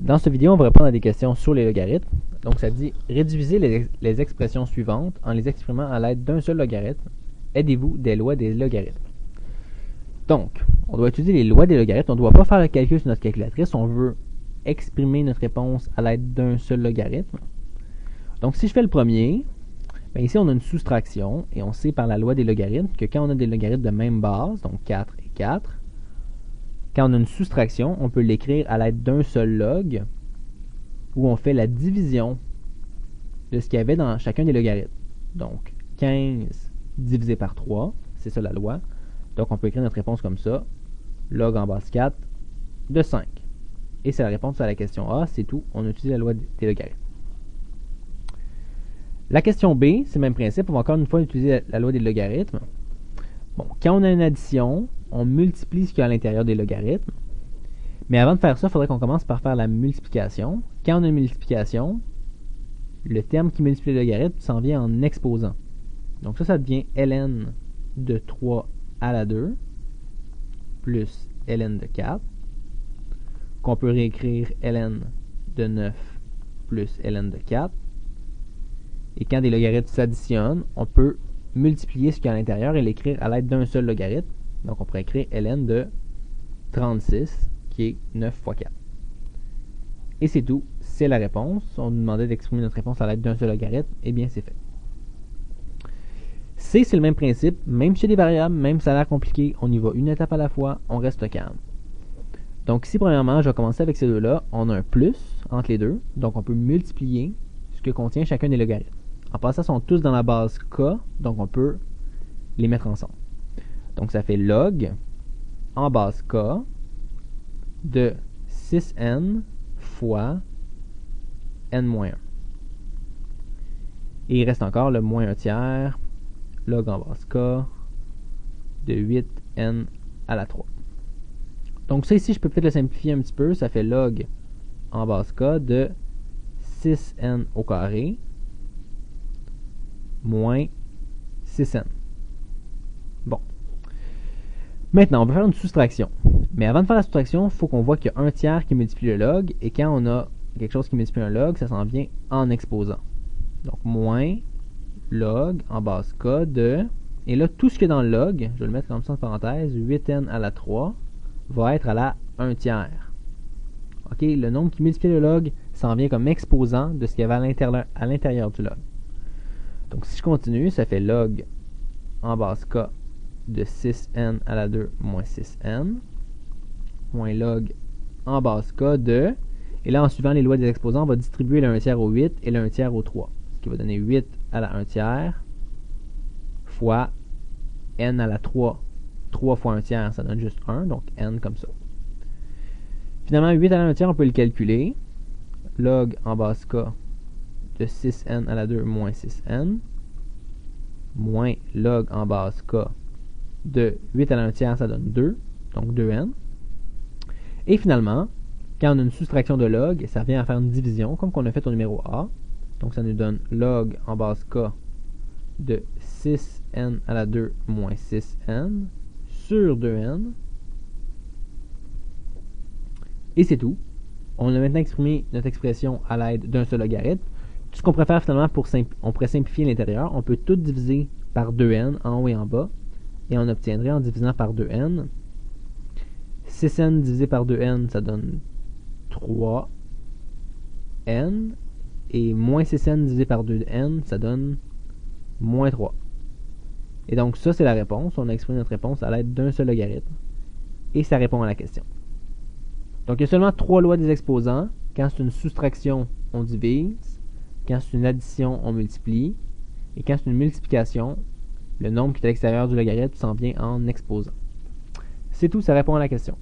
Dans cette vidéo, on va répondre à des questions sur les logarithmes. Donc, ça dit « Réduisez les expressions suivantes en les exprimant à l'aide d'un seul logarithme. Aidez-vous des lois des logarithmes. » Donc, on doit utiliser les lois des logarithmes. On ne doit pas faire le calcul sur notre calculatrice. On veut exprimer notre réponse à l'aide d'un seul logarithme. Donc, si je fais le premier, bien ici, on a une soustraction. Et on sait par la loi des logarithmes que quand on a des logarithmes de même base, donc 4 et 4, quand on a une soustraction, on peut l'écrire à l'aide d'un seul log, où on fait la division de ce qu'il y avait dans chacun des logarithmes. Donc, 15 divisé par 3, c'est ça la loi. Donc, on peut écrire notre réponse comme ça, log en base 4 de 5. Et c'est la réponse à la question A, c'est tout. On utilise la loi des logarithmes. La question B, c'est le même principe. On va encore une fois utiliser la loi des logarithmes. Bon, quand on a une addition, on multiplie ce qu'il y a à l'intérieur des logarithmes. Mais avant de faire ça, il faudrait qu'on commence par faire la multiplication. Quand on a une multiplication, le terme qui multiplie le logarithme s'en vient en exposant. Donc ça devient ln de 3 à la 2 plus ln de 4, qu'on peut réécrire ln de 9 plus ln de 4. Et quand des logarithmes s'additionnent, on peut multiplier ce qu'il y a à l'intérieur et l'écrire à l'aide d'un seul logarithme. Donc on pourrait écrire ln de 36, qui est 9 fois 4. Et c'est tout, c'est la réponse. On nous demandait d'exprimer notre réponse à l'aide d'un seul logarithme, et bien c'est fait. C, c'est le même principe, même si il y a des variables, même si ça a l'air compliqué, on y va une étape à la fois, on reste calme. Donc ici, premièrement, je vais commencer avec ces deux-là. On a un plus entre les deux, donc on peut multiplier ce que contient chacun des logarithmes. En passant, ils sont tous dans la base k, donc on peut les mettre ensemble. Donc ça fait log en base k de 6n fois n-1. Et il reste encore le moins 1 tiers, log en base k de 8n à la 3. Donc ça ici, je peux peut-être le simplifier un petit peu. Ça fait log en base k de 6n au carré moins 6n. Bon. Maintenant, on va faire une soustraction. Mais avant de faire la soustraction, il faut qu'on voit qu'il y a 1 tiers qui multiplie le log. Et quand on a quelque chose qui multiplie un log, ça s'en vient en exposant. Donc, moins log en base k de... Et là, tout ce qui est dans le log, je vais le mettre comme ça en parenthèse, 8n à la 3, va être à la 1 tiers. OK? Le nombre qui multiplie le log s'en vient comme exposant de ce qu'il y avait à l'intérieur du log. Donc, si je continue, ça fait log en base k de 6n à la 2 moins 6n, moins log en base k de... Et là, en suivant les lois des exposants, on va distribuer le 1 tiers au 8 et le 1 tiers au 3. Ce qui va donner 8 à la 1 tiers fois n à la 3. 3 fois 1 tiers, ça donne juste 1, donc n comme ça. Finalement, 8 à la 1 tiers, on peut le calculer. Log en base k de 6n à la 2 moins 6n, moins log en base k de 8 à la 1 tiers, ça donne 2, donc 2n. Et finalement, quand on a une soustraction de log, ça vient à faire une division, comme qu'on a fait au numéro A. Donc ça nous donne log en base k de 6n à la 2 moins 6n sur 2n. Et c'est tout. On a maintenant exprimé notre expression à l'aide d'un seul logarithme. Tout ce qu'on pourrait faire finalement, on pourrait simplifier l'intérieur. On peut tout diviser par 2n en haut et en bas. Et on obtiendrait en divisant par 2n. 6n divisé par 2n, ça donne 3n. Et moins 6n divisé par 2n, ça donne moins 3. Et donc ça, c'est la réponse. On a exprimé notre réponse à l'aide d'un seul logarithme. Et ça répond à la question. Donc il y a seulement 3 lois des exposants. Quand c'est une soustraction, on divise. Quand c'est une addition, on multiplie. Et quand c'est une multiplication, le nombre qui est à l'extérieur du logarithme s'en vient en exposant. C'est tout, ça répond à la question.